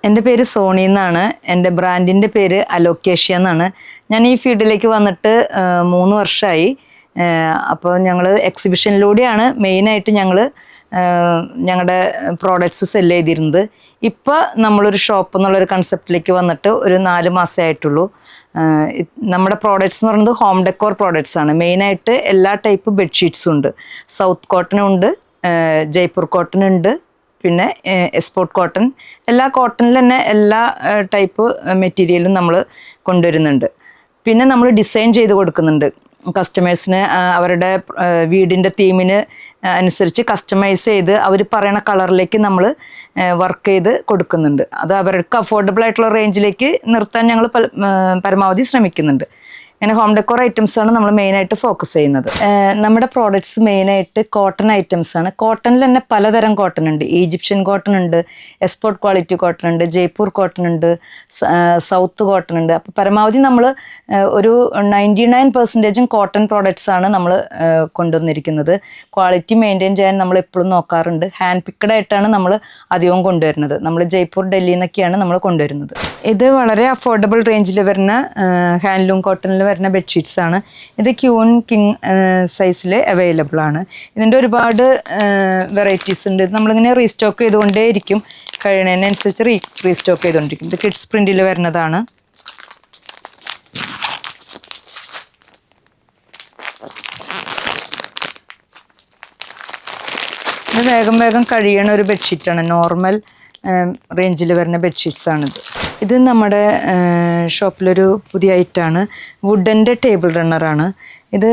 എൻ്റെ പേര് സോണി എന്നാണ്. എൻ്റെ ബ്രാൻഡിൻ്റെ പേര് അലോക്കേഷ്യ എന്നാണ്. ഞാൻ ഈ ഫീൽഡിലേക്ക് വന്നിട്ട് 3 വർഷമായി. അപ്പോൾ ഞങ്ങൾ എക്സിബിഷനിലൂടെയാണ് മെയിനായിട്ട് ഞങ്ങളുടെ പ്രോഡക്റ്റ്സ് സെല് ചെയ്തിരുന്നത്. ഇപ്പോൾ നമ്മളൊരു ഷോപ്പ് എന്നുള്ളൊരു കൺസെപ്റ്റിലേക്ക് വന്നിട്ട് ഒരു 4 മാസമേ ആയിട്ടുള്ളൂ. നമ്മുടെ പ്രോഡക്റ്റ്സ് എന്ന് പറയുന്നത് ഹോം ഡെക്കോർ പ്രോഡക്റ്റ്സ് ആണ്. മെയിനായിട്ട് എല്ലാ ടൈപ്പ് ബെഡ്ഷീറ്റ്സും ഉണ്ട്. സൗത്ത് കോട്ടനും ഉണ്ട്, ജയ്പൂർ കോട്ടൺ ഉണ്ട്, പിന്നെ എക്സ്പോർട്ട് കോട്ടൺ. എല്ലാ കോട്ടണിൽ തന്നെ എല്ലാ ടൈപ്പ് മെറ്റീരിയലും നമ്മൾ കൊണ്ടുവരുന്നുണ്ട്. പിന്നെ നമ്മൾ ഡിസൈൻ ചെയ്ത് കൊടുക്കുന്നുണ്ട് കസ്റ്റമേഴ്സിന്. അവരുടെ വീടിൻ്റെ തീമിന് അനുസരിച്ച് കസ്റ്റമൈസ് ചെയ്ത് അവർ പറയണ കളറിലേക്ക് നമ്മൾ വർക്ക് ചെയ്ത് കൊടുക്കുന്നുണ്ട്. അത് അവർക്ക് അഫോർഡബിൾ ആയിട്ടുള്ള റേഞ്ചിലേക്ക് നിർത്താൻ ഞങ്ങൾ പരമാവധി ശ്രമിക്കുന്നുണ്ട്. അങ്ങനെ ഹോം ഡെക്കോർ ഐറ്റംസ് ആണ് നമ്മൾ മെയിനായിട്ട് ഫോക്കസ് ചെയ്യുന്നത്. നമ്മുടെ പ്രോഡക്റ്റ്സ് മെയിനായിട്ട് കോട്ടൺ ഐറ്റംസ് ആണ്. കോട്ടണിൽ തന്നെ പലതരം കോട്ടൺ ഉണ്ട്. ഈജിപ്ഷ്യൻ കോട്ടൺ ഉണ്ട്, എക്സ്പോർട്ട് ക്വാളിറ്റി കോട്ടൺ ഉണ്ട്, ജയ്പൂർ കോട്ടൺ ഉണ്ട്, സൗത്ത് കോട്ടൺ ഉണ്ട്. അപ്പോൾ പരമാവധി നമ്മൾ ഒരു 99% കോട്ടൺ പ്രോഡക്റ്റ്സ് ആണ് നമ്മൾ കൊണ്ടുവന്നിരിക്കുന്നത്. ക്വാളിറ്റി മെയിൻറ്റെയിൻ ചെയ്യാൻ നമ്മൾ എപ്പോഴും നോക്കാറുണ്ട്. ഹാൻഡ് പിക്കഡ് ആയിട്ടാണ് നമ്മൾ അധികവും കൊണ്ടുവരുന്നത്. നമ്മൾ ജയ്പൂർ, ഡൽഹിയിൽ നിന്നൊക്കെയാണ് നമ്മൾ കൊണ്ടുവരുന്നത്. ഇത് വളരെ അഫോർഡബിൾ റേഞ്ചിൽ വരുന്ന ഹാൻഡ്ലൂം കോട്ടണിൽ വരുന്ന ബെഡ്ഷീറ്റ്സ് ആണ്. ഇത് ക്യൂൺ കിങ് സൈസിൽ അവൈലബിൾ ആണ്. ഇതിൻ്റെ ഒരുപാട് വെറൈറ്റീസ് ഉണ്ട്. നമ്മളിങ്ങനെ റീസ്റ്റോക്ക് ചെയ്തുകൊണ്ടേ ഇരിക്കും, കഴിയുന്നതിനനുസരിച്ച് റീസ്റ്റോക്ക് ചെയ്തുകൊണ്ടിരിക്കും. ഇത് കിഡ്സ് പ്രിന്റിൽ വരുന്നതാണ്. ഇത് വേഗം വേഗം കഴിയണ ഒരു ബെഡ്ഷീറ്റാണ്. നോർമൽ റേഞ്ചിൽ വരുന്ന ബെഡ്ഷീറ്റ്സ് ആണിത്. ഇത് നമ്മുടെ ഷോപ്പിലൊരു പുതിയ ഐറ്റമാണ്. വുഡൻ്റെ ടേബിൾ റണ്ണറാണ്. ഇത്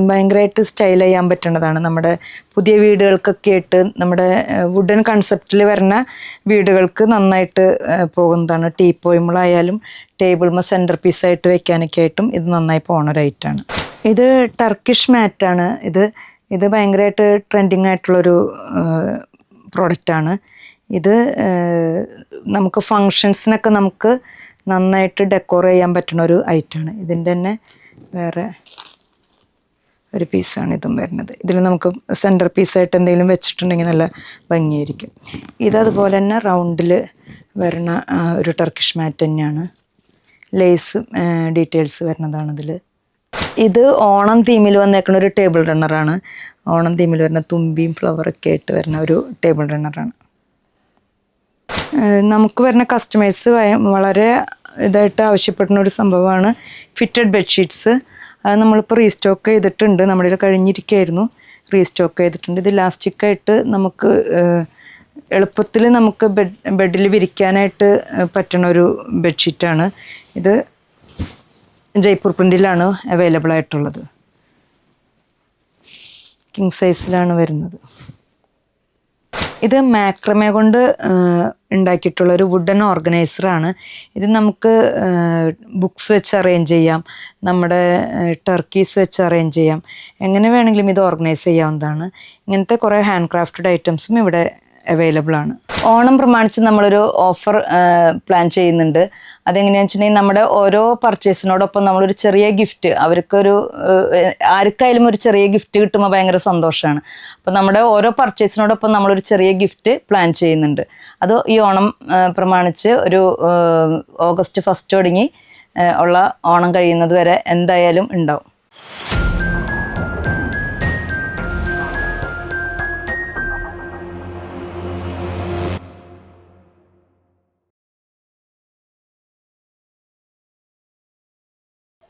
ഭയങ്കരമായിട്ട് സ്റ്റൈൽ ചെയ്യാൻ പറ്റുന്നതാണ്. നമ്മുടെ പുതിയ വീടുകൾക്കൊക്കെ ആയിട്ട് നമ്മുടെ വുഡൻ കൺസെപ്റ്റിൽ വരുന്ന വീടുകൾക്ക് നന്നായിട്ട് പോകുന്നതാണ്. ടീപ്പോയ്മളായാലും ടേബിൾമ സെൻറ്റർ പീസായിട്ട് വെക്കാനൊക്കെ ആയിട്ടും ഇത് നന്നായി പോകുന്ന ഒരു ഐറ്റമാണ്. ഇത് ടർക്കിഷ് മാറ്റാണ്. ഇത് ഭയങ്കരമായിട്ട് ട്രെൻഡിങ് ആയിട്ടുള്ളൊരു പ്രോഡക്റ്റാണ്. ഇത് നമുക്ക് ഫങ്ഷൻസിനൊക്കെ നമുക്ക് നന്നായിട്ട് ഡെക്കോർ ചെയ്യാൻ പറ്റുന്ന ഒരു ഐറ്റമാണ്. ഇതിൻ്റെ തന്നെ വേറെ ഒരു പീസാണ് ഇതും വരുന്നത്. ഇതിൽ നമുക്ക് സെൻറ്റർ പീസായിട്ട് എന്തെങ്കിലും വെച്ചിട്ടുണ്ടെങ്കിൽ നല്ല ഭംഗിയായിരിക്കും. ഇതതുപോലെ തന്നെ റൗണ്ടിൽ വരുന്ന ഒരു ടർക്കിഷ് മാറ്റ് തന്നെയാണ്. ലേസ് ഡീറ്റെയിൽസ് വരുന്നതാണ് ഇതിൽ. ഇത് ഓണം തീമിൽ വന്നേക്കുന്ന ഒരു ടേബിൾ റണ്ണറാണ്. ഓണം തീമിൽ വരുന്ന തുമ്പിയും ഫ്ലവറൊക്കെ ആയിട്ട് വരുന്ന ഒരു ടേബിൾ റണ്ണറാണ്. നമുക്ക് വരുന്ന കസ്റ്റമേഴ്സ് വളരെ ഇതായിട്ട് ആവശ്യപ്പെടുന്ന ഒരു സംഭവമാണ് ഫിറ്റഡ് ബെഡ്ഷീറ്റ്സ്. അത് നമ്മളിപ്പോൾ റീസ്റ്റോക്ക് ചെയ്തിട്ടുണ്ട്. നമ്മുടെ കഴിഞ്ഞിരിക്കുകയായിരുന്നു, റീസ്റ്റോക്ക് ചെയ്തിട്ടുണ്ട്. ഇത് ഇലാസ്റ്റിക്കായിട്ട് നമുക്ക് എളുപ്പത്തിൽ നമുക്ക് ബെഡിൽ വിരിക്കാനായിട്ട് പറ്റുന്ന ഒരു ബെഡ്ഷീറ്റാണ്. ഇത് ജയ്പൂർ പ്രിൻറ്റിലാണ് അവൈലബിൾ ആയിട്ടുള്ളത്. കിങ് സൈസിലാണ് വരുന്നത്. ഇത് മാക്രമേ കൊണ്ട് ഉണ്ടാക്കിയിട്ടുള്ളൊരു വുഡൻ ഓർഗനൈസറാണ്. ഇത് നമുക്ക് ബുക്സ് വെച്ച് അറേഞ്ച് ചെയ്യാം, നമ്മുടെ ടർക്കീസ് വെച്ച് അറേഞ്ച് ചെയ്യാം, എങ്ങനെ വേണമെങ്കിലും ഇത് ഓർഗനൈസ് ചെയ്യാവുന്നതാണ്. ഇങ്ങനത്തെ കുറേ ഹാൻഡ് ക്രാഫ്റ്റഡ് ഐറ്റംസും ഇവിടെ അവൈലബിൾ ആണ്. ഓണം പ്രമാണിച്ച് നമ്മളൊരു ഓഫർ പ്ലാൻ ചെയ്യുന്നുണ്ട്. അതെങ്ങനെയാണെന്ന് വെച്ചിട്ടുണ്ടെങ്കിൽ നമ്മുടെ ഓരോ പർച്ചേസിനോടൊപ്പം നമ്മളൊരു ചെറിയ ഗിഫ്റ്റ്, ആർക്കായാലും ഒരു ചെറിയ ഗിഫ്റ്റ് കിട്ടുമ്പോൾ ഭയങ്കര സന്തോഷമാണ്. അപ്പോൾ നമ്മുടെ ഓരോ പർച്ചേസിനോടൊപ്പം നമ്മളൊരു ചെറിയ ഗിഫ്റ്റ് പ്ലാൻ ചെയ്യുന്നുണ്ട്. അത് ഈ ഓണം പ്രമാണിച്ച് ഒരു ഓഗസ്റ്റ് 1 തുടങ്ങി ഉള്ള ഓണം കഴിയുന്നത് വരെ എന്തായാലും ഉണ്ടാവും.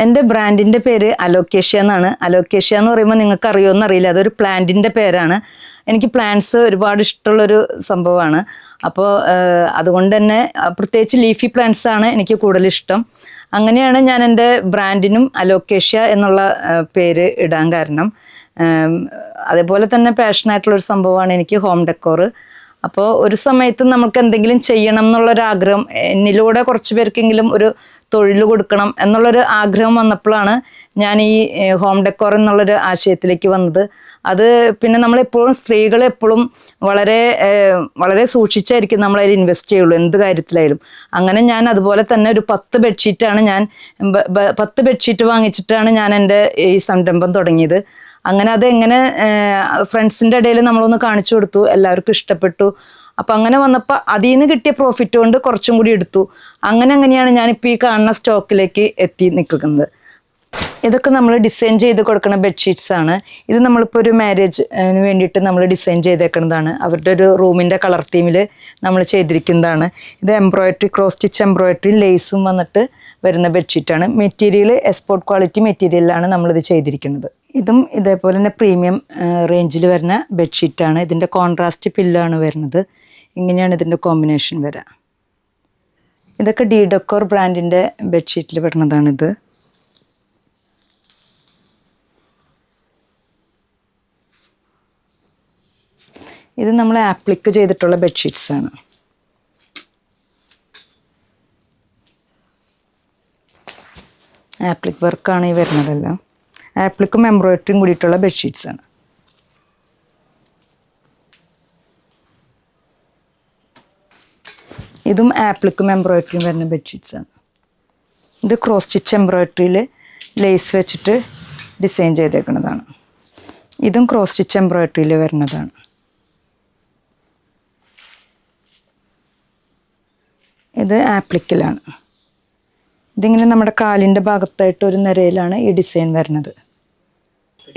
എൻ്റെ ബ്രാൻഡിൻ്റെ പേര് അലോക്കേഷ്യ എന്നാണ്. അലോക്കേഷ്യ എന്ന് പറയുമ്പോൾ നിങ്ങൾക്ക് അറിയുമോ അറിയില്ല, അതൊരു പ്ലാന്റിൻ്റെ പേരാണ്. എനിക്ക് പ്ലാന്റ്സ് ഒരുപാട് ഇഷ്ടമുള്ളൊരു സംഭവമാണ്. അപ്പോൾ അതുകൊണ്ട് തന്നെ പ്രത്യേകിച്ച് ലീഫി പ്ലാന്റ്സ് ആണ് എനിക്ക് കൂടുതൽ ഇഷ്ടം. അങ്ങനെയാണ് ഞാൻ എൻ്റെ ബ്രാൻഡിനും അലോക്കേഷ്യ എന്നുള്ള പേര് ഇടാൻ കാരണം. അതേപോലെ തന്നെ പാഷനായിട്ടുള്ളൊരു സംഭവമാണ് എനിക്ക് ഹോം ഡെക്കോർ. അപ്പോൾ ഒരു സമയത്ത് നമുക്ക് എന്തെങ്കിലും ചെയ്യണം എന്നുള്ളൊരാഗ്രഹം, എന്നിലൂടെ കുറച്ച് പേർക്കെങ്കിലും ഒരു തൊഴിൽ കൊടുക്കണം എന്നുള്ളൊരു ആഗ്രഹം വന്നപ്പോഴാണ് ഞാൻ ഈ ഹോം ഡെക്കോർ എന്നുള്ളൊരു ആശയത്തിലേക്ക് വന്നത്. അത് പിന്നെ നമ്മളെപ്പോഴും സ്ത്രീകൾ എപ്പോഴും വളരെ വളരെ സൂക്ഷിച്ചായിരിക്കും നമ്മളതിൽ ഇൻവെസ്റ്റ് ചെയ്യുള്ളൂ, എന്ത് കാര്യത്തിലായാലും. അങ്ങനെ ഞാൻ അതുപോലെ തന്നെ ഒരു 10 ബെഡ്ഷീറ്റാണ് 10 ബെഡ്ഷീറ്റ് വാങ്ങിച്ചിട്ടാണ് ഞാൻ എൻ്റെ ഈ സംരംഭം തുടങ്ങിയത്. അങ്ങനെ അതെങ്ങനെ ഫ്രണ്ട്സിൻ്റെ ഇടയിൽ നമ്മളൊന്ന് കാണിച്ചു കൊടുത്തു, എല്ലാവർക്കും ഇഷ്ടപ്പെട്ടു. അപ്പോൾ അങ്ങനെ വന്നപ്പോൾ അതിൽ നിന്ന് കിട്ടിയ പ്രോഫിറ്റ് കൊണ്ട് കുറച്ചും കൂടി എടുത്തു. അങ്ങനെയാണ് ഞാനിപ്പോൾ ഈ കാണുന്ന സ്റ്റോക്കിലേക്ക് എത്തി നിൽക്കുന്നത്. ഇതൊക്കെ നമ്മൾ ഡിസൈൻ ചെയ്ത് കൊടുക്കുന്ന ബെഡ്ഷീറ്റ്സ് ആണ്. ഇത് നമ്മളിപ്പോൾ ഒരു മാരേജിന് വേണ്ടിയിട്ട് നമ്മൾ ഡിസൈൻ ചെയ്തേക്കുന്നതാണ്. അവരുടെ ഒരു റൂമിൻ്റെ കളർ തീമിൽ നമ്മൾ ചെയ്തിരിക്കുന്നതാണ്. ഇത് എംബ്രോയിഡറി, ക്രോസ് സ്റ്റിച്ച് എംബ്രോയിഡറി ലേസും വന്നിട്ട് വരുന്ന ബെഡ്ഷീറ്റാണ്. മെറ്റീരിയൽ എക്സ്പോർട്ട് ക്വാളിറ്റി മെറ്റീരിയലാണ് നമ്മളിത് ചെയ്തിരിക്കുന്നത്. ഇതും ഇതേപോലെ തന്നെ പ്രീമിയം റേഞ്ചിൽ വരുന്ന ബെഡ്ഷീറ്റാണ്. ഇതിൻ്റെ കോൺട്രാസ്റ്റ് പില്ലാണ് വരുന്നത്. ഇങ്ങനെയാണ് ഇതിൻ്റെ കോമ്പിനേഷൻ വരിക. ഇതൊക്കെ ഡി ഡെക്കോർ ബ്രാൻഡിൻ്റെ ബെഡ്ഷീറ്റിൽ വരുന്നതാണിത്. ഇത് നമ്മൾ ആപ്ലിക്ക് ചെയ്തിട്ടുള്ള ബെഡ്ഷീറ്റ്സ് ആണ്. ആപ്ലിക് വർക്കാണ് ഈ വരുന്നതെല്ലാം. ആപ്ലിക്കും എംബ്രോയിഡറിയും കൂടിയിട്ടുള്ള ബെഡ്ഷീറ്റ്സ് ആണ്. ഇതും ആപ്ലിക്കും എംബ്രോയിഡറിയും വരുന്ന ബെഡ്ഷീറ്റ്സ് ആണ്. ഇത് ക്രോസ് സ്റ്റിച്ച് എംബ്രോയിഡറിയിൽ ലേസ് വെച്ചിട്ട് ഡിസൈൻ ചെയ്തേക്കുന്നതാണ്. ഇതും ക്രോസ് സ്റ്റിച്ച് എംബ്രോയിഡറിയിൽ വരുന്നതാണ്. ഇത് ആപ്ലിക്കിലാണ്. ഇതിങ്ങനെ നമ്മുടെ കാലിൻ്റെ ഭാഗത്തായിട്ട് ഒരു നിരയിലാണ് ഈ ഡിസൈൻ വരുന്നത്.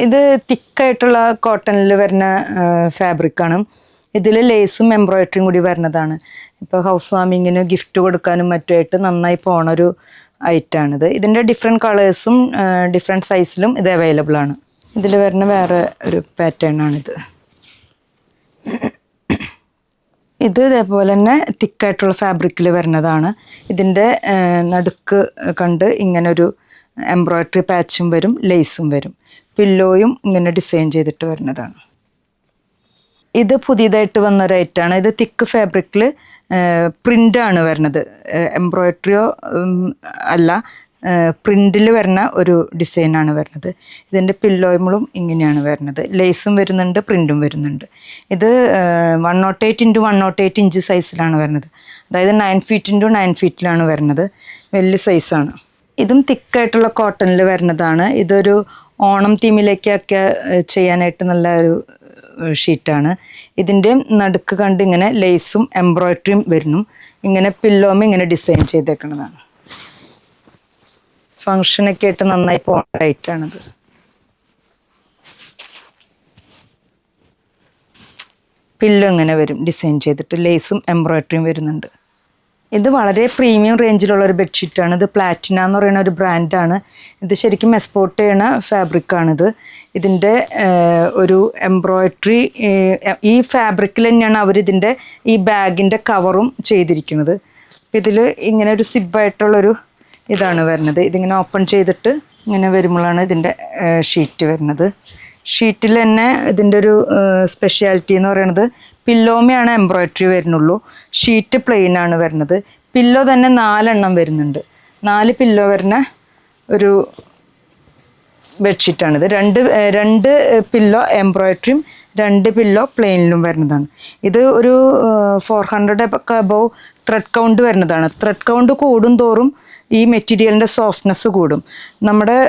ഇത് തിക്കായിട്ടുള്ള കോട്ടണിൽ വരുന്ന ഫാബ്രിക്കാണ്. ഇതിൽ ലേസും എംബ്രോയിഡറിയും കൂടി വരുന്നതാണ്. ഇപ്പോൾ ഹൗസ് വാമിങ്ങിന് ഗിഫ്റ്റ് കൊടുക്കാനും മറ്റുമായിട്ട് നന്നായി പോണൊരു ഐറ്റമാണിത്. ഇതിൻ്റെ ഡിഫറെൻറ്റ് കളേഴ്സും ഡിഫറെൻറ്റ് സൈസിലും ഇത് അവൈലബിൾ ആണ്. ഇതിൽ വരുന്ന വേറെ ഒരു പാറ്റേൺ ആണിത്. ഇത് ഇതേപോലെ തന്നെ തിക്കായിട്ടുള്ള ഫാബ്രിക്കിൽ വരുന്നതാണ്. ഇതിൻ്റെ നടുക്ക് കണ്ട് ഇങ്ങനൊരു എംബ്രോയിഡറി പാച്ചും വരും, ലേസും വരും. പില്ലോയും ഇങ്ങനെ ഡിസൈൻ ചെയ്തിട്ട് വരുന്നതാണ്. ഇത് പുതിയതായിട്ട് വന്നൊരു ഐറ്റമാണ്. ഇത് തിക്ക് ഫാബ്രിക്കിൽ പ്രിൻ്റാണ് വരുന്നത്. എംബ്രോയിഡറിയോ അല്ല, പ്രിൻറ്റിൽ വരുന്ന ഒരു ഡിസൈനാണ് വരുന്നത്. ഇതിൻ്റെ പില്ലോയുമ്പോഴും ഇങ്ങനെയാണ് വരുന്നത്. ലേസും വരുന്നുണ്ട്, പ്രിൻറ്റും വരുന്നുണ്ട്. ഇത് 108 × 108 ഇഞ്ച് സൈസിലാണ് വരുന്നത്. അതായത് 9 ഫീറ്റ് × 9 ഫീറ്റിലാണ് വരുന്നത്. വലിയ സൈസാണ്. ഇതും തിക്കായിട്ടുള്ള കോട്ടണിൽ വരുന്നതാണ്. ഇതൊരു ഓണം തീമിലേക്കൊക്കെ ചെയ്യാനായിട്ട് നല്ല ഒരു ഷീറ്റാണ്. ഇതിൻ്റെ നടുക്ക് കണ്ട് ഇങ്ങനെ ലേസും എംബ്രോയിഡറിയും വരുന്നു. ഇങ്ങനെ പില്ലോമ ഇങ്ങനെ ഡിസൈൻ ചെയ്തേക്കുന്നതാണ്. ഫങ്ഷനൊക്കെ ആയിട്ട് നന്നായി പോകുന്ന ഐറ്റാണിത്. പില്ലോ ഇങ്ങനെ വരും ഡിസൈൻ ചെയ്തിട്ട്, ലേസും എംബ്രോയിഡറിയും വരുന്നുണ്ട്. ഇത് വളരെ പ്രീമിയം റേഞ്ചിലുള്ള ഒരു ബെഡ്ഷീറ്റാണ്. ഇത് പ്ലാറ്റിന എന്ന് പറയുന്ന ഒരു ബ്രാൻഡാണ്. ഇത് ശരിക്കും എക്സ്പോർട്ട് ചെയ്യണ ഫാബ്രിക്കാണിത്. ഇതിൻ്റെ ഒരു എംബ്രോയിഡറി ഈ ഫാബ്രിക്കിൽ തന്നെയാണ് അവരിതിൻ്റെ ഈ ബാഗിൻ്റെ കവറും ചെയ്തിരിക്കുന്നത്. ഇതിൽ ഇങ്ങനെ ഒരു സിബായിട്ടുള്ളൊരു ഇതാണ് വരുന്നത്. ഇതിങ്ങനെ ഓപ്പൺ ചെയ്തിട്ട് ഇങ്ങനെ വരുമ്പോഴാണ് ഇതിൻ്റെ ഷീറ്റ് വരുന്നത്. ഷീറ്റിൽ തന്നെ ഇതിൻ്റെ ഒരു സ്പെഷ്യാലിറ്റി എന്ന് പറയുന്നത് പില്ലോമയാണ് എംബ്രോയിഡറി വരുന്നുള്ളൂ. ഷീറ്റ് പ്ലെയിൻ ആണ് വരുന്നത്. പില്ലോ തന്നെ 4 എണ്ണം വരുന്നുണ്ട്. 4 പില്ലോ വരുന്ന ഒരു ബെഡ്ഷീറ്റാണിത്. രണ്ട് പില്ലോ എംബ്രോയിഡറിയും 2 പില്ലോ പ്ലെയിനിലും വരുന്നതാണ്. ഇത് ഒരു 400 ഒക്കെ അബവ് ത്രെഡ് കൗണ്ട് വരുന്നതാണ്. ത്രെഡ് കൗണ്ട് കൂടും തോറും ഈ മെറ്റീരിയലിൻ്റെ സോഫ്റ്റ്നെസ് കൂടും. നമ്മുടെ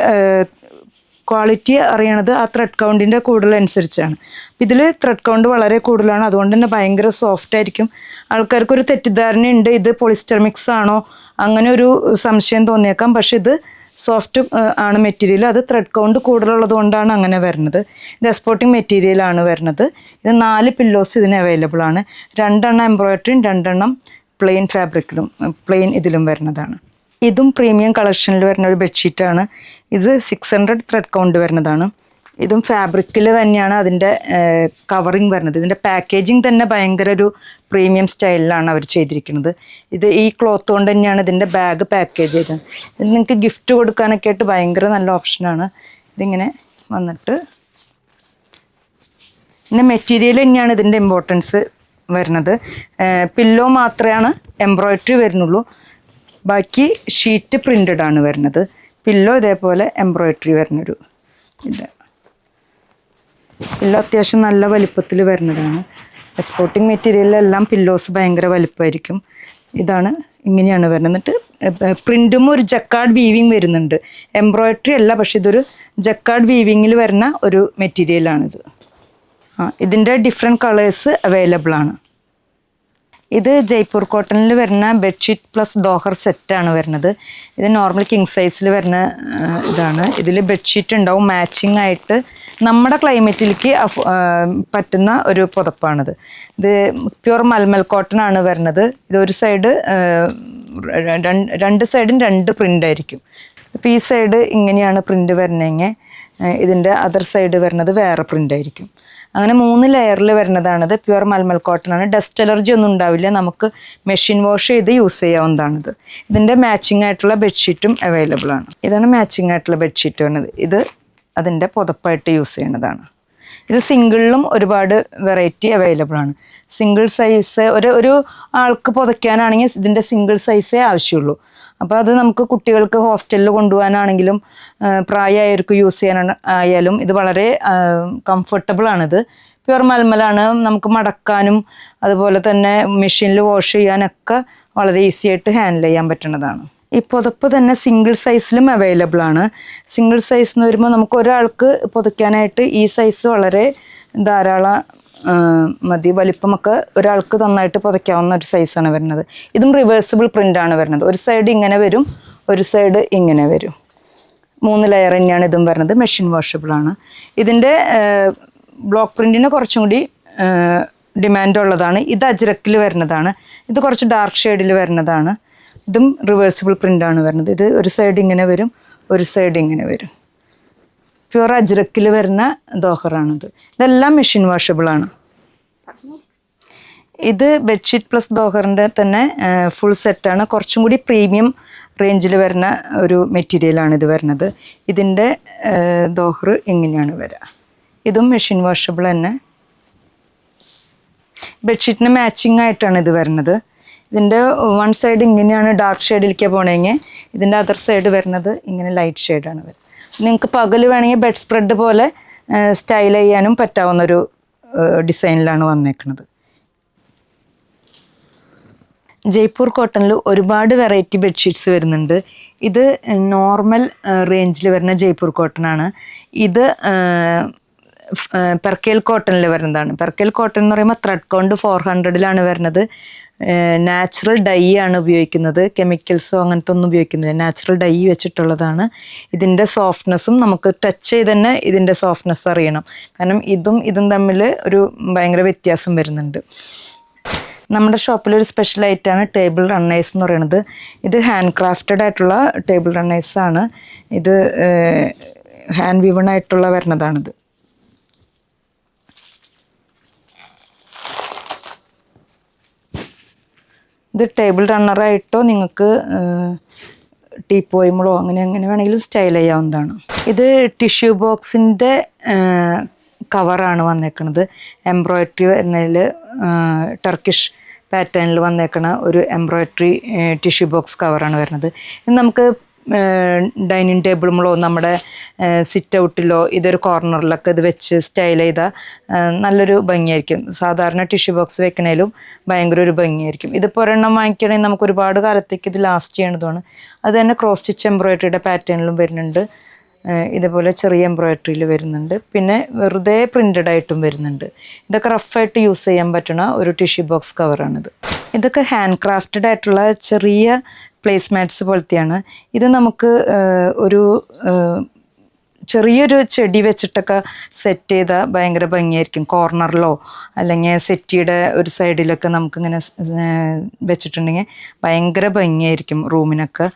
ക്വാളിറ്റി അറിയണത് ആ ത്രെഡ് കൗണ്ടിൻ്റെ കൂടുതലനുസരിച്ചാണ്. ഇതിൽ ത്രെഡ് കൗണ്ട് വളരെ കൂടുതലാണ്. അതുകൊണ്ട് തന്നെ ഭയങ്കര സോഫ്റ്റ് ആയിരിക്കും. ആൾക്കാർക്കൊരു തെറ്റിദ്ധാരണയുണ്ട്, ഇത് പോളിസ്റ്റർ മിക്സ് ആണോ, അങ്ങനെ ഒരു സംശയം തോന്നിയേക്കാം. പക്ഷെ ഇത് സോഫ്റ്റ് ആണ് മെറ്റീരിയൽ. അത് ത്രെഡ് കൗണ്ട് കൂടുതലുള്ളത് കൊണ്ടാണ് അങ്ങനെ വരുന്നത്. ഇത് എക്സ്പോർട്ടിങ് മെറ്റീരിയലാണ് വരുന്നത്. ഇത് 4 പില്ലോസ് ഇതിന് അവൈലബിൾ ആണ്. 2 എണ്ണം എംബ്രോയിഡറിയും 2 എണ്ണം പ്ലെയിൻ ഫാബ്രിക്കിലും പ്ലെയിൻ ഇതിലും വരുന്നതാണ്. ഇതും പ്രീമിയം കളക്ഷനിൽ വരുന്ന ഒരു ബെഡ്ഷീറ്റാണ്. ഇത് 600 ത്രെഡ് കൗണ്ട് വരുന്നതാണ്. ഇതും ഫാബ്രിക്കിൽ തന്നെയാണ് അതിൻ്റെ കവറിങ് വരുന്നത്. ഇതിൻ്റെ പാക്കേജിങ് തന്നെ ഭയങ്കര ഒരു പ്രീമിയം സ്റ്റൈലിലാണ് അവർ ചെയ്തിരിക്കുന്നത്. ഇത് ഈ ക്ലോത്ത് കൊണ്ട് തന്നെയാണ് ഇതിൻ്റെ ബാഗ് പാക്കേജ് ചെയ്തത്. ഇത് നിങ്ങൾക്ക് ഗിഫ്റ്റ് കൊടുക്കാനൊക്കെ ആയിട്ട് ഭയങ്കര നല്ല ഓപ്ഷനാണ്. ഇതിങ്ങനെ വന്നിട്ട് പിന്നെ മെറ്റീരിയൽ തന്നെയാണ് ഇതിൻ്റെ ഇമ്പോർട്ടൻസ് വരുന്നത്. പില്ലോ മാത്രമാണ് എംബ്രോയിഡറി വരുന്നുള്ളൂ. ബാക്കി ഷീറ്റ് പ്രിൻ്റഡ് ആണ് വരുന്നത്. പില്ലോ ഇതേപോലെ എംബ്രോയിഡറി വരുന്നൊരു ഇത്. പില്ലോ അത്യാവശ്യം നല്ല വലിപ്പത്തിൽ വരുന്നതാണ്. എക്സ്പോർട്ടിങ് മെറ്റീരിയലിലെല്ലാം പില്ലോസ് ഭയങ്കര വലിപ്പമായിരിക്കും. ഇതാണ് ഇങ്ങനെയാണ് വരുന്നത്. എന്നിട്ട് പ്രിൻറ്റും ഒരു ജക്കാർഡ് വീവിങ് വരുന്നുണ്ട്. എംബ്രോയിഡറി അല്ല, പക്ഷെ ഇതൊരു ജക്കാർഡ് വീവിങ്ങിൽ വരുന്ന ഒരു മെറ്റീരിയലാണിത്. ഇതിൻ്റെ ഡിഫറെൻറ്റ് കളേഴ്സ് അവൈലബിൾ ആണ്. ഇത് ജയ്പൂർ കോട്ടണിൽ വരുന്ന ബെഡ്ഷീറ്റ് പ്ലസ് ദോഹർ സെറ്റാണ് വരുന്നത്. ഇത് നോർമൽ കിങ് സൈസിൽ വരുന്ന ഇതാണ്. ഇതിൽ ബെഡ്ഷീറ്റ് ഉണ്ടാവും മാച്ചിങ് ആയിട്ട്. നമ്മുടെ ക്ലൈമറ്റിലേക്ക് പറ്റുന്ന ഒരു പുതപ്പാണിത്. ഇത് പ്യുവർ മൽമൽ കോട്ടൺ ആണ് വരുന്നത്. ഇത് ഒരു സൈഡ് രണ്ട് സൈഡും 2 പ്രിൻ്റ് ആയിരിക്കും. ഇപ്പോൾ ഈ സൈഡ് ഇങ്ങനെയാണ് പ്രിൻ്റ് വരണമെങ്കിൽ ഇതിൻ്റെ അതർ സൈഡ് വരുന്നത് വേറെ പ്രിൻ്റ് ആയിരിക്കും. അങ്ങനെ 3 ലെയറിൽ വരുന്നതാണിത്. പ്യുവർ മൽമൽ കോട്ടൺ ആണ്. ഡസ്റ്റ് അലർജി ഒന്നും ഉണ്ടാവില്ല. നമുക്ക് മെഷീൻ വാഷ് ചെയ്ത് യൂസ് ചെയ്യാവുന്നതാണിത്. ഇതിൻ്റെ മാച്ചിങ് ആയിട്ടുള്ള ബെഡ്ഷീറ്റും അവൈലബിൾ ആണ്. ഇതാണ് മാച്ചിങ് ആയിട്ടുള്ള ബെഡ്ഷീറ്റ് വരുന്നത്. ഇത് അതിൻ്റെ പുതപ്പായിട്ട് യൂസ് ചെയ്യുന്നതാണ്. ഇത് സിംഗിളിലും ഒരുപാട് വെറൈറ്റി അവൈലബിൾ ആണ്. സിംഗിൾ സൈസ് ഒരു ആൾക്ക് പുതയ്ക്കാനാണെങ്കിൽ ഇതിൻ്റെ സിംഗിൾ സൈസേ ആവശ്യമുള്ളൂ. അപ്പോൾ അത് നമുക്ക് കുട്ടികൾക്ക് ഹോസ്റ്റലിൽ കൊണ്ടുപോകാനാണെങ്കിലും പ്രായമായവർക്ക് യൂസ് ചെയ്യാനായാലും ഇത് വളരെ കംഫർട്ടബിൾ ആണിത്. പ്യുവർ മൽമലാണ്. നമുക്ക് മടക്കാനും അതുപോലെ തന്നെ മെഷീനിൽ വാഷ് ചെയ്യാനൊക്കെ വളരെ ഈസി ആയിട്ട് ഹാൻഡിൽ ചെയ്യാൻ പറ്റുന്നതാണ്. ഈ പുതപ്പ് തന്നെ സിംഗിൾ സൈസിലും അവൈലബിൾ ആണ്. സിംഗിൾ സൈസ് എന്ന് വരുമ്പോൾ നമുക്ക് ഒരാൾക്ക് പുതയ്ക്കാനായിട്ട് ഈ സൈസ് വളരെ ധാരാളം മതി. വലിപ്പമൊക്കെ ഒരാൾക്ക് നന്നായിട്ട് പുതയ്ക്കാവുന്ന ഒരു സൈസാണ് വരുന്നത്. ഇതും റിവേഴ്സിബിൾ പ്രിൻ്റാണ് വരുന്നത്. ഒരു സൈഡ് ഇങ്ങനെ വരും, ഒരു സൈഡ് ഇങ്ങനെ വരും. 3 ലെയർ തന്നെയാണ് ഇതും വരുന്നത്. മെഷീൻ വാഷബിൾ ആണ്. ഇതിൻ്റെ ബ്ലോക്ക് പ്രിൻറ്റിന് കുറച്ചും കൂടി ഡിമാൻഡ് ഉള്ളതാണ്. ഇത് അജ്രക്കിൽ വരുന്നതാണ്. ഇത് കുറച്ച് ഡാർക്ക് ഷെയ്ഡിൽ വരുന്നതാണ്. ഇതും റിവേഴ്സിബിൾ പ്രിൻ്റാണ് വരുന്നത്. ഇത് ഒരു സൈഡ് ഇങ്ങനെ വരും, ഒരു സൈഡ് ഇങ്ങനെ വരും. പ്യുവർ അജ്രക്കിൽ വരുന്ന ദോഹറാണിത്. ഇതെല്ലാം മെഷീൻ വാഷബിളാണ്. ഇത് ബെഡ്ഷീറ്റ് പ്ലസ് ദോഹറിൻ്റെ തന്നെ ഫുൾ സെറ്റാണ്. കുറച്ചും കൂടി പ്രീമിയം റേഞ്ചിൽ വരുന്ന ഒരു മെറ്റീരിയലാണ് ഇത് വരുന്നത്. ഇതിൻ്റെ ദോഹർ ഇങ്ങനെയാണ് വരിക. ഇതും മെഷീൻ വാഷബിൾ തന്നെ. ബെഡ്ഷീറ്റിന് മാച്ചിങ് ആയിട്ടാണ് ഇത് വരുന്നത്. ഇതിൻ്റെ വൺ സൈഡ് ഇങ്ങനെയാണ് ഡാർക്ക് ഷെയ്ഡിലേക്ക് പോകണമെങ്കിൽ ഇതിൻ്റെ അതർ സൈഡ് വരുന്നത് ഇങ്ങനെ ലൈറ്റ് ഷെയ്ഡാണ് വരുന്നത്. നിങ്ങൾക്ക് പകൽ വേണമെങ്കിൽ ബെഡ് സ്പ്രെഡ് പോലെ സ്റ്റൈൽ ചെയ്യാനും പറ്റാവുന്നൊരു ഡിസൈനിലാണ് വന്നേക്കുന്നത്. ജയ്പൂർ കോട്ടണിൽ ഒരുപാട് വെറൈറ്റി ബെഡ്ഷീറ്റ്സ് വരുന്നുണ്ട്. ഇത് നോർമൽ റേഞ്ചിൽ വരുന്ന ജയ്പൂർ കോട്ടനാണ്. ഇത് പെർക്കേൽ കോട്ടണിൽ വരുന്നതാണ്. പെർക്കേൽ കോട്ടൺ എന്ന് പറയുമ്പോൾ ത്രെഡ് കൗണ്ട് 400-ലാണ് വരുന്നത്. നാച്ചുറൽ ഡൈ ആണ് ഉപയോഗിക്കുന്നത്. കെമിക്കൽസോ അങ്ങനത്തെ ഒന്നും ഉപയോഗിക്കുന്നില്ല. നാച്ചുറൽ ഡൈ വെച്ചിട്ടുള്ളതാണ്. ഇതിൻ്റെ സോഫ്റ്റ്നെസ്സും നമുക്ക് ടച്ച് ചെയ്ത് തന്നെ ഇതിൻ്റെ സോഫ്റ്റ്നെസ് അറിയണം. കാരണം ഇതും തമ്മിൽ ഒരു ഭയങ്കര വ്യത്യാസം വരുന്നുണ്ട്. നമ്മുടെ ഷോപ്പിലൊരു സ്പെഷ്യൽ ഐറ്റമാണ് ടേബിൾ റണ്ണേഴ്സ് എന്ന് പറയുന്നത്. ഇത് ഹാൻഡ് ക്രാഫ്റ്റഡ് ആയിട്ടുള്ള ടേബിൾ റണ്ണേഴ്സാണ്. ഇത് ഹാൻഡ് വീവൺ ആയിട്ടുള്ള വരുന്നതാണിത്. ഇത് ടേബിൾ റണ്ണറായിട്ടോ നിങ്ങൾക്ക് ടീപ്പോയുമ്പോഴോ അങ്ങനെ വേണമെങ്കിലും സ്റ്റൈൽ ചെയ്യാവുന്നതാണ്. ഇത് ടിഷ്യൂ ബോക്സിൻ്റെ കവറാണ് വന്നേക്കുന്നത്. എംബ്രോയ്ഡറി വരുന്നതിൽ ടർക്കിഷ് പാറ്റേണിൽ വന്നേക്കണ ഒരു എംബ്രോയ്ഡറി ടിഷ്യൂ ബോക്സ് കവറാണ് വരുന്നത്. ഇത് നമുക്ക് ഡൈനിങ് ടേബിളുകളോ നമ്മുടെ സിറ്റ് ഔട്ടിലോ ഇതൊരു കോർണറിലൊക്കെ ഇത് വെച്ച് സ്റ്റൈൽ ചെയ്താൽ നല്ലൊരു ഭംഗിയായിരിക്കും. സാധാരണ ടിഷ്യൂ ബോക്സ് വെക്കണേലും ഭയങ്കര ഒരു ഭംഗിയായിരിക്കും. ഇതിപ്പോൾ ഒരെണ്ണം വാങ്ങിക്കണമെങ്കിൽ നമുക്ക് ഒരുപാട് കാലത്തേക്ക് ഇത് ലാസ്റ്റ് ചെയ്യണതാണ്. അത് തന്നെ ക്രോസ് സ്റ്റിച്ച് എംബ്രോയ്ഡറിയുടെ പാറ്റേണിലും വരുന്നുണ്ട്. ഇതുപോലെ ചെറിയ എംബ്രോയ്ഡറിയിൽ വരുന്നുണ്ട്. പിന്നെ വെറുതെ പ്രിൻ്റഡ് ആയിട്ടും വരുന്നുണ്ട്. ഇതൊക്കെ റഫായിട്ട് യൂസ് ചെയ്യാൻ പറ്റുന്ന ഒരു ടിഷ്യൂ ബോക്സ് കവറാണിത്. ഇതൊക്കെ ഹാൻഡ് ക്രാഫ്റ്റഡ് ആയിട്ടുള്ള ചെറിയ പ്ലേസ്മാറ്റ്സ് പോലത്തെയാണ്. ഇത് നമുക്ക് ഒരു ചെറിയൊരു ചെടി വെച്ചിട്ടൊക്കെ സെറ്റ് ചെയ്താൽ ഭയങ്കര ഭംഗിയായിരിക്കും. കോർണറിലോ അല്ലെങ്കിൽ സെറ്റിയുടെ ഒരു സൈഡിലൊക്കെ നമുക്കിങ്ങനെ വെച്ചിട്ടുണ്ടെങ്കിൽ ഭയങ്കര ഭംഗിയായിരിക്കും റൂമിനൊക്കെ.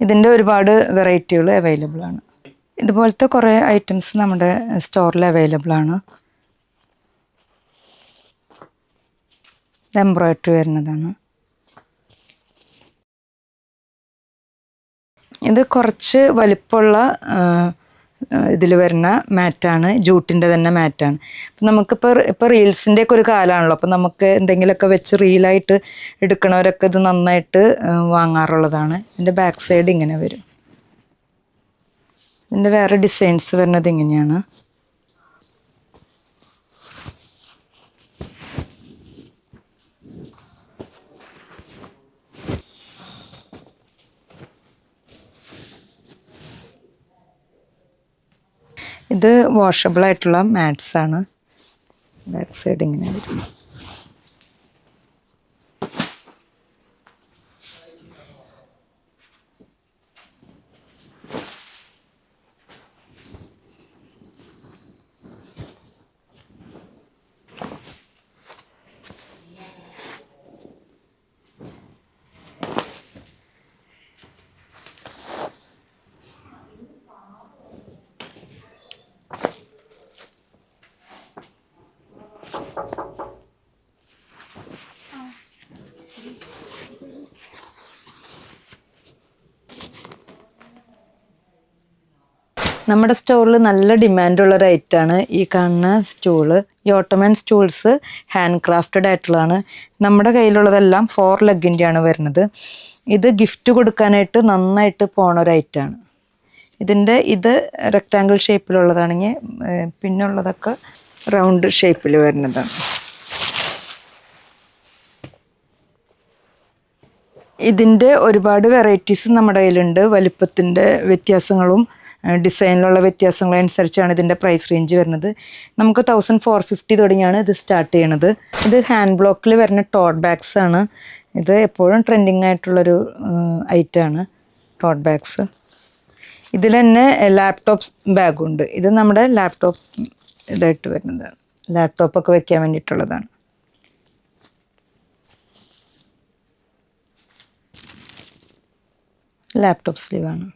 ഇതിൻ്റെ ഒരുപാട് വെറൈറ്റികൾ അവൈലബിൾ ആണ്. ഇതുപോലത്തെ കുറേ ഐറ്റംസ് നമ്മുടെ സ്റ്റോറിൽ അവൈലബിൾ ആണ്. ഇത് എംബ്രോയ്ഡറി വരുന്നതാണ്. ഇത് കുറച്ച് വലിപ്പമുള്ള ഇതിൽ വരുന്ന മാറ്റാണ്. ജൂട്ടിൻ്റെ തന്നെ മാറ്റാണ്. അപ്പം നമുക്കിപ്പോൾ റീൽസിൻ്റെയൊക്കെ ഒരു കാലമാണല്ലോ. അപ്പം നമുക്ക് എന്തെങ്കിലുമൊക്കെ വെച്ച് റീലായിട്ട് എടുക്കണവരൊക്കെ ഇത് നന്നായിട്ട് വാങ്ങാറുള്ളതാണ്. ഇതിൻ്റെ ബാക്ക് സൈഡ് ഇങ്ങനെ വരും. ഇതിൻ്റെ വേറെ ഡിസൈൻസ് വരുന്നത് ഇങ്ങനെയാണ്. ഇത് വാഷബിൾ ആയിട്ടുള്ള മാറ്റ്സാണ്. ബാക്ക് സൈഡ് ഇങ്ങനെ വരും. നമ്മുടെ സ്റ്റോറിൽ നല്ല ഡിമാൻഡുള്ള ഒരു ഐറ്റമാണ് ഈ കാണുന്ന സ്റ്റൂള്. ഈ ഓട്ടോമൻ സ്റ്റൂൾസ് ഹാൻഡ് ക്രാഫ്റ്റഡ് ആയിട്ടുള്ളതാണ്. നമ്മുടെ കയ്യിലുള്ളതെല്ലാം 4 ലെഗിൻ്റെയാണ് വരുന്നത്. ഇത് ഗിഫ്റ്റ് കൊടുക്കാനായിട്ട് നന്നായിട്ട് പോണ ഒരു ഐറ്റമാണ്. ഇത് റെക്റ്റാങ്കിൾ ഷേപ്പിലുള്ളതാണെങ്കിൽ പിന്നെ ഉള്ളതൊക്കെ റൗണ്ട് ഷേപ്പിൽ വരുന്നതാണ്. ഇതിൻ്റെ ഒരുപാട് വെറൈറ്റീസ് നമ്മുടെ കയ്യിലുണ്ട്. വലിപ്പത്തിൻ്റെ വ്യത്യാസങ്ങളും ഡിസൈനിലുള്ള വ്യത്യാസങ്ങളും അനുസരിച്ചാണ് ഇതിൻ്റെ പ്രൈസ് റേഞ്ച് വരുന്നത്. നമുക്ക് 1450 തുടങ്ങിയാണ് ഇത് സ്റ്റാർട്ട് ചെയ്യണത്. ഇത് ഹാൻഡ് ബ്ലോക്കിൽ വരുന്ന ടോട്ട് ബാഗ്സ് ആണ്. ഇത് എപ്പോഴും ട്രെൻഡിങ് ആയിട്ടുള്ളൊരു ഐറ്റമാണ് ടോട്ട് ബാഗ്സ്. ഇതിൽ തന്നെ ലാപ്ടോപ്പ് ബാഗുണ്ട്. ഇത് നമ്മുടെ ലാപ്ടോപ്പ് ഇതായിട്ട് വരുന്നതാണ്. ലാപ്ടോപ്പൊക്കെ വെക്കാൻ വേണ്ടിയിട്ടുള്ളതാണ്. ലാപ്ടോപ്പ് സ്ലീവാണ്.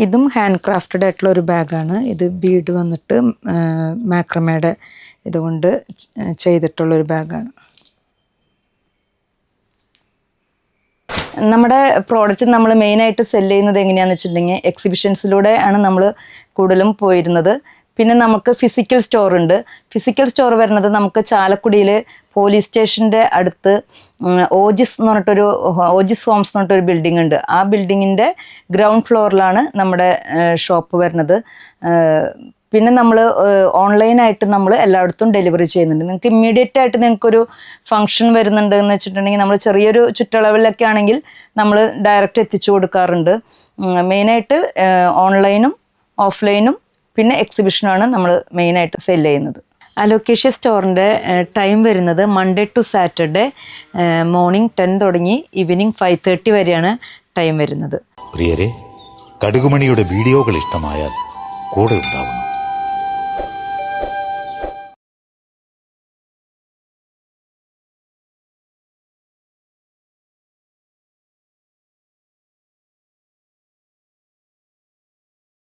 ഇതും ഹാൻഡ് ക്രാഫ്റ്റഡ് ആയിട്ടുള്ള ഒരു ബാഗാണ്. ഇത് ബീഡ് വന്നിട്ട് മാക്രമയുടെ ഇതുകൊണ്ട് ചെയ്തിട്ടുള്ളൊരു ബാഗാണ്. നമ്മുടെ പ്രോഡക്റ്റ് നമ്മൾ മെയിനായിട്ട് സെല് ചെയ്യുന്നത് എങ്ങനെയാണെന്ന് വെച്ചിട്ടുണ്ടെങ്കിൽ എക്സിബിഷൻസിലൂടെ ആണ് നമ്മൾ കൂടുതലും പോയിരുന്നത്. പിന്നെ നമുക്ക് ഫിസിക്കൽ സ്റ്റോർ ഉണ്ട്. ഫിസിക്കൽ സ്റ്റോർ വരുന്നത് നമുക്ക് ചാലക്കുടിയിൽ പോലീസ് സ്റ്റേഷൻ്റെ അടുത്ത് ഓജിസ് ഹോംസ് എന്ന് പറഞ്ഞിട്ടൊരു ബിൽഡിംഗ് ഉണ്ട്. ആ ബിൽഡിങ്ങിൻ്റെ ഗ്രൗണ്ട് ഫ്ലോറിലാണ് നമ്മുടെ ഷോപ്പ് വരുന്നത്. പിന്നെ നമ്മൾ ഓൺലൈനായിട്ട് നമ്മൾ എല്ലായിടത്തും ഡെലിവറി ചെയ്യുന്നുണ്ട്. നിങ്ങൾക്ക് ഇമ്മീഡിയറ്റ് ആയിട്ട് നിങ്ങൾക്കൊരു ഫംഗ്ഷൻ വരുന്നുണ്ട് എന്ന് വെച്ചിട്ടുണ്ടെങ്കിൽ നമ്മൾ ചെറിയൊരു ചുറ്റളവിലൊക്കെ ആണെങ്കിൽ നമ്മൾ ഡയറക്റ്റ് എത്തിച്ചു കൊടുക്കാറുണ്ട്. മെയിനായിട്ട് ഓൺലൈനും ഓഫ്ലൈനും പിന്നെ എക്സിബിഷനാണ് നമ്മൾ മെയിനായിട്ട് സെല് ചെയ്യുന്നത്. അലോക്കേഷ്യ സ്റ്റോറിൻ്റെ ടൈം വരുന്നത് മൺഡേ ടു സാറ്റർഡേ മോർണിംഗ് 10 തുടങ്ങി ഈവനിങ് 5:30 വരെയാണ് ടൈം വരുന്നത്. പ്രിയരെ, കടുകുമണിയുടെ വീഡിയോകൾ ഇഷ്ടമായാൽ കൂടെ ഉണ്ടാവും.